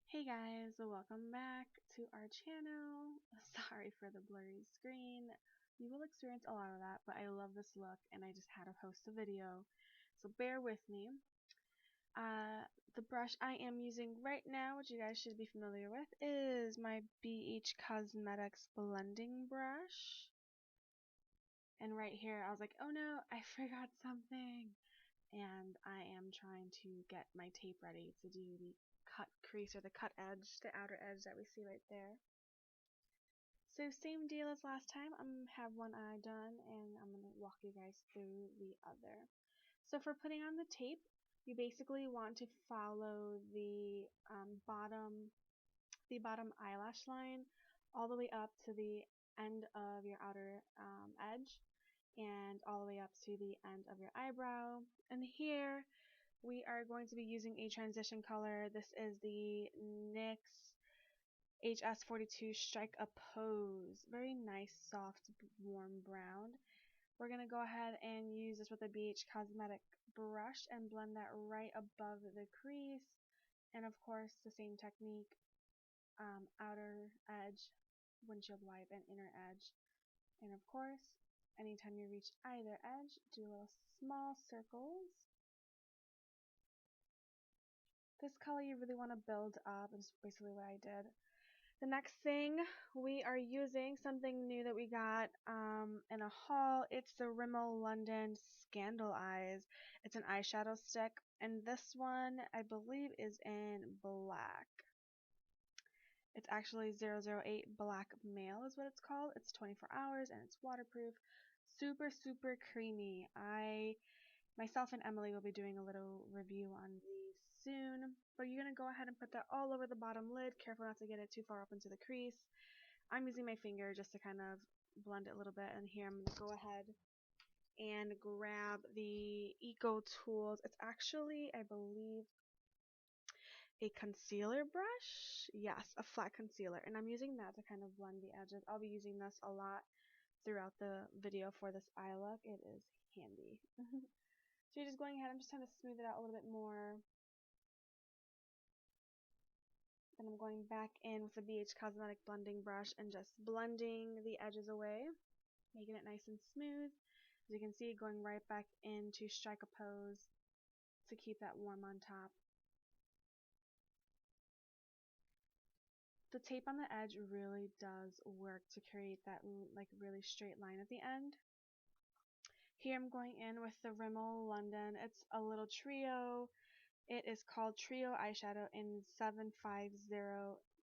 Hey guys, welcome back to our channel. Sorry for the blurry screen. You will experience a lot of that, but I love this look and I just had to post a video. So bear with me. The brush I am using right now, which you guys should be familiar with, is my BH Cosmetics blending brush. And right here I was like, oh no, I forgot something. And I am trying to get my tape ready to do the cut crease or the cut edge, the outer edge that we see right there. So same deal as last time. I'm have one eye done and I'm going to walk you guys through the other. So for putting on the tape, you basically want to follow the bottom eyelash line all the way up to the end of your outer edge and all the way up to the end of your eyebrow. And here we are going to be using a transition color. This is the NYX HS42 Strike a Pose. Very nice, soft, warm brown. We're going to go ahead and use this with a BH Cosmetic brush and blend that right above the crease. And of course, the same technique, outer edge, windshield wipe, and inner edge. And of course, anytime you reach either edge, do little small circles. This color you really want to build up, is basically what I did. The next thing, we are using something new that we got in a haul. It's the Rimmel London Scandal Eyes. It's an eyeshadow stick, and this one I believe is in black. It's actually 008 BlackMail is what it's called. It's 24 hours and it's waterproof. Super, super creamy. Myself and Emily will be doing a little review on these soon, but you're going to go ahead and put that all over the bottom lid. Careful not to get it too far up into the crease. I'm using my finger just to kind of blend it a little bit, and here I'm going to go ahead and grab the Eco Tools. It's actually, I believe, a concealer brush. Yes, a flat concealer, and I'm using that to kind of blend the edges. I'll be using this a lot throughout the video for this eye look. It is handy. So you're just going ahead, I'm just trying to smooth it out a little bit more. Then I'm going back in with the BH Cosmetic blending brush and just blending the edges away, making it nice and smooth. As you can see, going right back into Strike a Pose to keep that warm on top. The tape on the edge really does work to create that like really straight line at the end. Here I'm going in with the Rimmel London. It's a little trio. It is called Trio Eyeshadow in 750.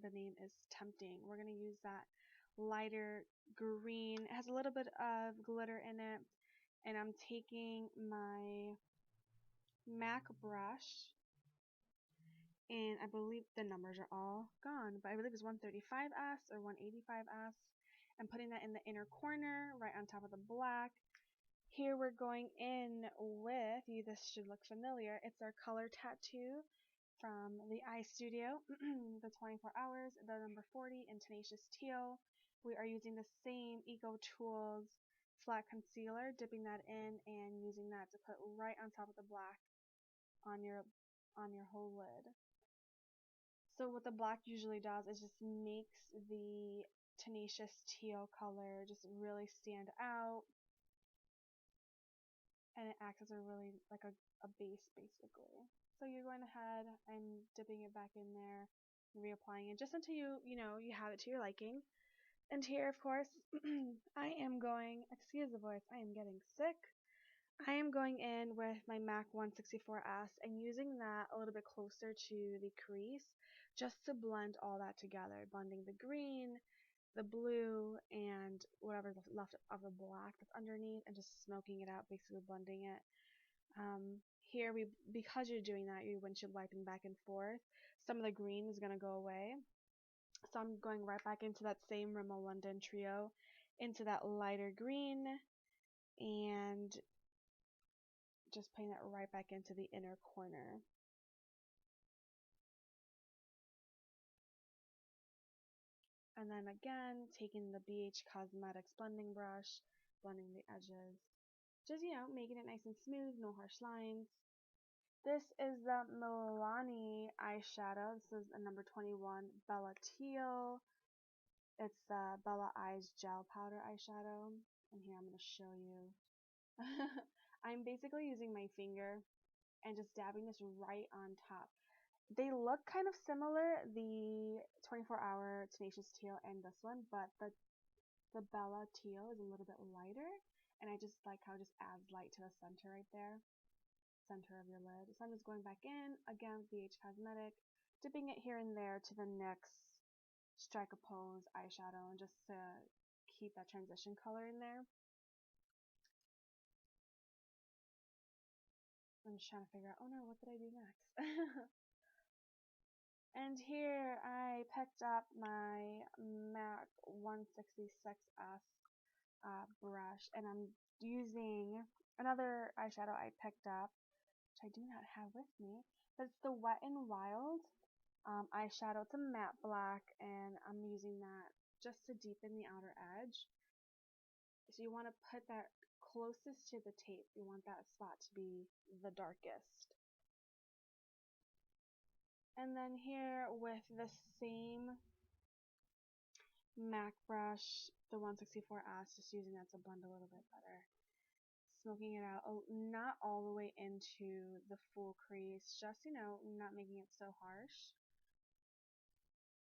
The name is Tempting. We're going to use that lighter green. It has a little bit of glitter in it. And I'm taking my MAC brush, and I believe the numbers are all gone, but I believe it's 135S or 185S. I'm putting that in the inner corner, right on top of the black. Here we're going in with, this should look familiar, it's our color tattoo from the Eye Studio, the 24 hours, the number 40 in Tenacious Teal. We are using the same Eco Tools flat concealer, dipping that in and using that to put right on top of the black on your whole lid. So what the black usually does is just makes the Tenacious Teal color just really stand out, and it acts as a really like a base basically. So you're going ahead and dipping it back in there and reapplying it just until you have it to your liking. And here, of course, I am going, excuse the voice, I am getting sick. I am going in with my MAC 164S and using that a little bit closer to the crease just to blend all that together, blending the green, the blue, and whatever's left of the black that's underneath, and just smoking it out, basically blending it. Here, because you're doing that, your windshield wiping back and forth, some of the green is going to go away. So I'm going right back into that same Rimmel London trio, into that lighter green, and just putting that right back into the inner corner. And then again, taking the BH Cosmetics blending brush, blending the edges. Just, making it nice and smooth, no harsh lines. This is the Milani eyeshadow. This is a number 21 Bella Teal. It's the Bella Eyes Gel Powder eyeshadow. And here I'm going to show you. I'm basically using my finger and just dabbing this right on top. They look kind of similar, the 24-hour Tenacious Teal and this one, but the Bella Teal is a little bit lighter, and I just like how it just adds light to the center right there, center of your lid. So I'm just going back in, again with BH Cosmetic, dipping it here and there to the NYX Strike a Pose eyeshadow, and just to keep that transition color in there. I'm just trying to figure out, oh no, what did I do next? And here I picked up my MAC 166S brush, and I'm using another eyeshadow I picked up, which I do not have with me, but it's the Wet n Wild eyeshadow. It's a matte black, and I'm using that just to deepen the outer edge. So you want to put that closest to the tape. You want that spot to be the darkest. And then here with the same MAC brush, the 164S, just using that to blend a little bit better. Smoking it out, not all the way into the full crease, just, you know, not making it so harsh.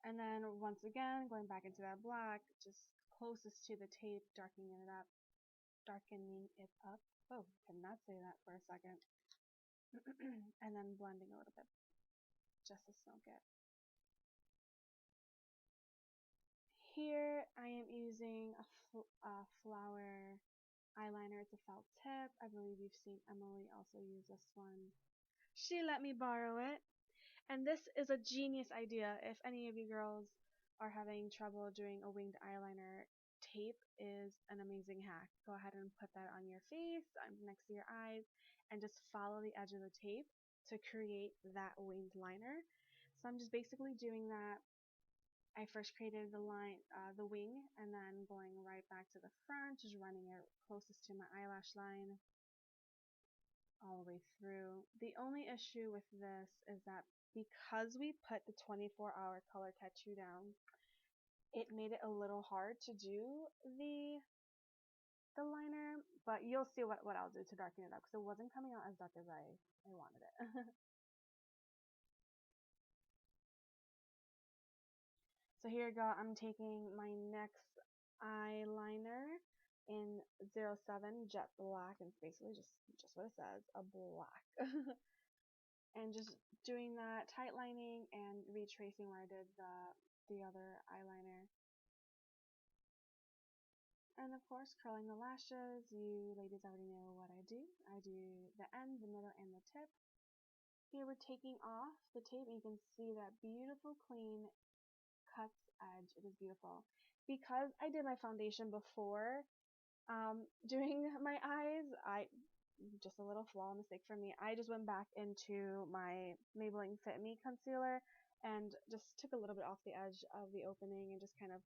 And then once again, going back into that black, just closest to the tape, darkening it up. Oh, cannot say that for a second. And then blending a little bit, just to smoke it. Here I am using a flower eyeliner. It's a felt tip. I believe you've seen Emily also use this one. She let me borrow it. And this is a genius idea. If any of you girls are having trouble doing a winged eyeliner, tape is an amazing hack. Go ahead and put that on your face, next to your eyes, and just follow the edge of the tape to create that winged liner. So I'm just basically doing that. I first created the line, the wing, and then going right back to the front, just running it closest to my eyelash line all the way through. The only issue with this is that because we put the 24-hour color tattoo down, it made it a little hard to do the liner, but you'll see what I'll do to darken it up, because it wasn't coming out as dark as I wanted it. So here you go. I'm taking my NYX eyeliner in 07 Jet Black, and it's basically just what it says, a black. And just doing that tight lining and retracing where I did the other eyeliner. And of course, curling the lashes. You ladies already know what I do. I do the end, the middle, and the tip. Here we're taking off the tape, and you can see that beautiful clean cuts edge. It is beautiful. Because I did my foundation before doing my eyes, just a little flaw mistake for me, I just went back into my Maybelline Fit Me concealer and just took a little bit off the edge of the opening and just kind of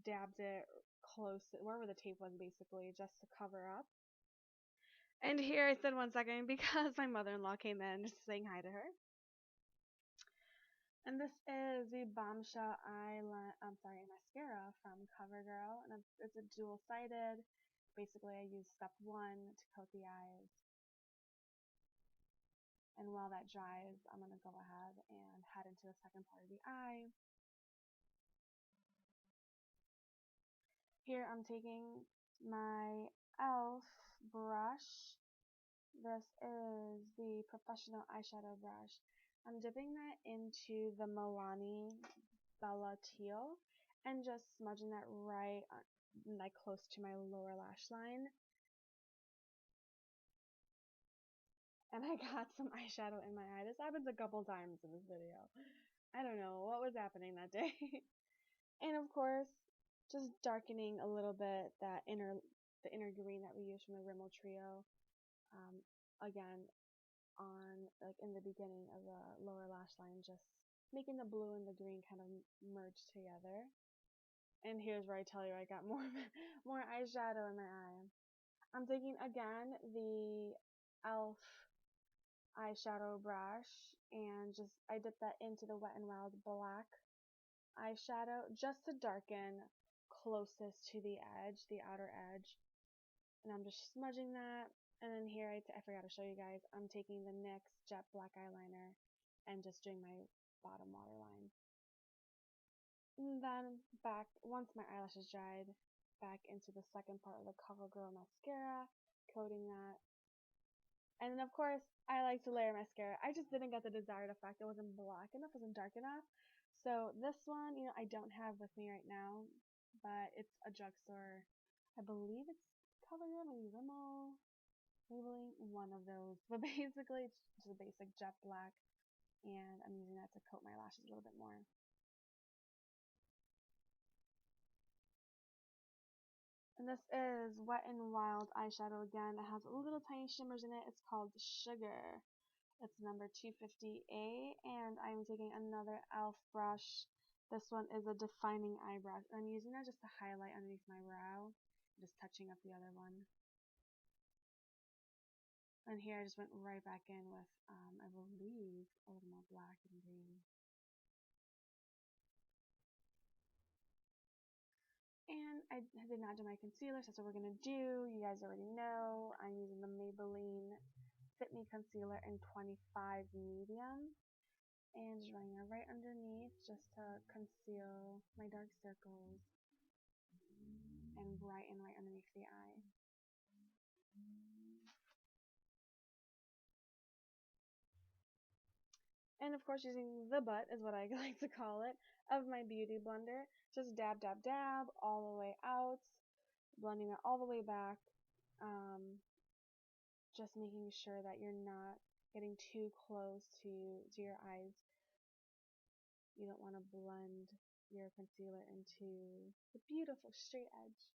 dabbed it close wherever the tape was, basically, just to cover up. And here I said 1 second because my mother-in-law came in, just saying hi to her. And this is the Bombshell mascara from Covergirl, and it's a dual-sided. Basically, I use step 1 to coat the eyes, and while that dries, I'm going to go ahead and head into the second part of the eye. Here I'm taking my e.l.f. brush. This is the professional eyeshadow brush. I'm dipping that into the Milani Bella Teal and just smudging that right on, like close to my lower lash line. And I got some eyeshadow in my eye. This happens a couple times in this video. I don't know what was happening that day. And of course, just darkening a little bit the inner green that we use from the Rimmel trio. Again, on like in the beginning of the lower lash line, just making the blue and the green kind of merge together. And here's where I tell you I got more eyeshadow in my eye. I'm taking again the e.l.f. eyeshadow brush and I dipped that into the Wet n Wild black eyeshadow just to darken closest to the edge, the outer edge. And I'm just smudging that. And then here, I forgot to show you guys, I'm taking the NYX Jet Black Eyeliner and just doing my bottom waterline. And then back, once my eyelashes dried, back into the second part of the Covergirl mascara, coating that. And then of course, I like to layer mascara. I just didn't get the desired effect. It wasn't black enough, it wasn't dark enough. So this one, I don't have with me right now, but it's a drugstore. I believe it's Covergirl, maybe Rimmel, Maybelline, one of those. But basically, it's just a basic jet black, and I'm using that to coat my lashes a little bit more. And this is Wet n Wild eyeshadow again. It has little tiny shimmers in it. It's called Sugar. It's number 250A, and I'm taking another e.l.f. brush. This one is a defining eye brush. I'm using that just to highlight underneath my brow, just touching up the other one. And here I just went right back in with, I believe, a little more black and green. And I did not do my concealer, so that's what we're going to do. You guys already know I'm using the Maybelline Fit Me Concealer in 25 medium. And just running it right underneath just to conceal my dark circles and brighten right underneath the eye. And of course, using the butt is what I like to call it, of my beauty blender. Just dab, dab, dab all the way out, blending it all the way back. Just making sure that you're not getting too close to your eyes. You don't want to blend your concealer into the beautiful straight edge.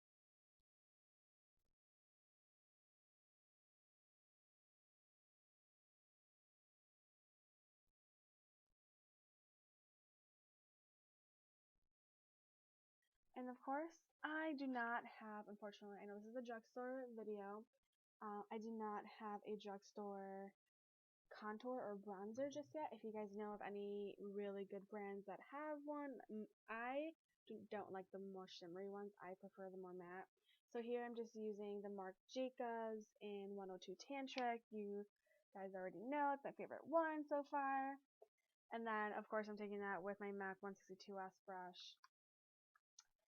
And of course, I do not have, unfortunately, I know this is a drugstore video, I do not have a drugstore contour or bronzer just yet. If you guys know of any really good brands that have one, I don't like the more shimmery ones. I prefer the more matte. So here I'm just using the Marc Jacobs in 102 Tantric. You guys already know it's my favorite one so far. And then, of course, I'm taking that with my MAC 162S brush.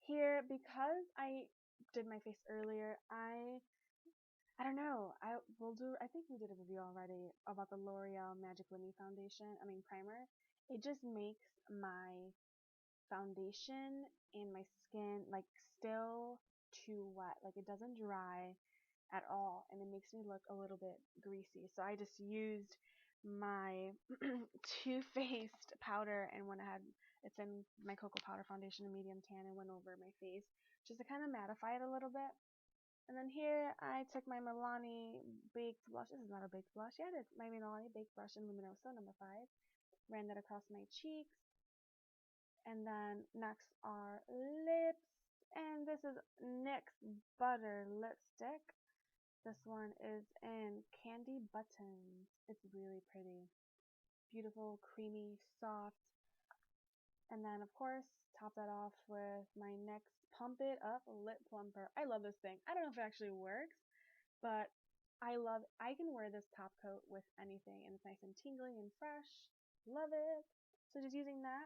Here, because I did my face earlier, I don't know. I think we did a review already about the L'Oreal Magic Fit Me primer. It just makes my foundation and my skin like still too wet. Like it doesn't dry at all, and it makes me look a little bit greasy. So I just used my Too Faced powder and went ahead. It's in my cocoa powder foundation in medium tan and went over my face just to kind of mattify it a little bit. And then here I took my Milani baked blush. This is not a baked blush. Yeah, it is. My Milani baked brush in Luminoso, number 5. Ran that across my cheeks. And then next are lips. And this is NYX Butter Lipstick. This one is in Candy Buttons. It's really pretty. Beautiful, creamy, soft. And then, of course, top that off with my NYX Pump It Up Lip Plumper. I love this thing. I don't know if it actually works, but I can wear this top coat with anything, and it's nice and tingling and fresh. Love it. So just using that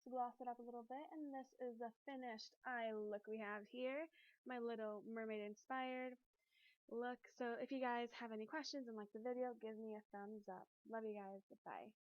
to gloss it up a little bit, and this is the finished eye look we have here. My little mermaid inspired look. So if you guys have any questions and like the video, give me a thumbs up. Love you guys. Bye.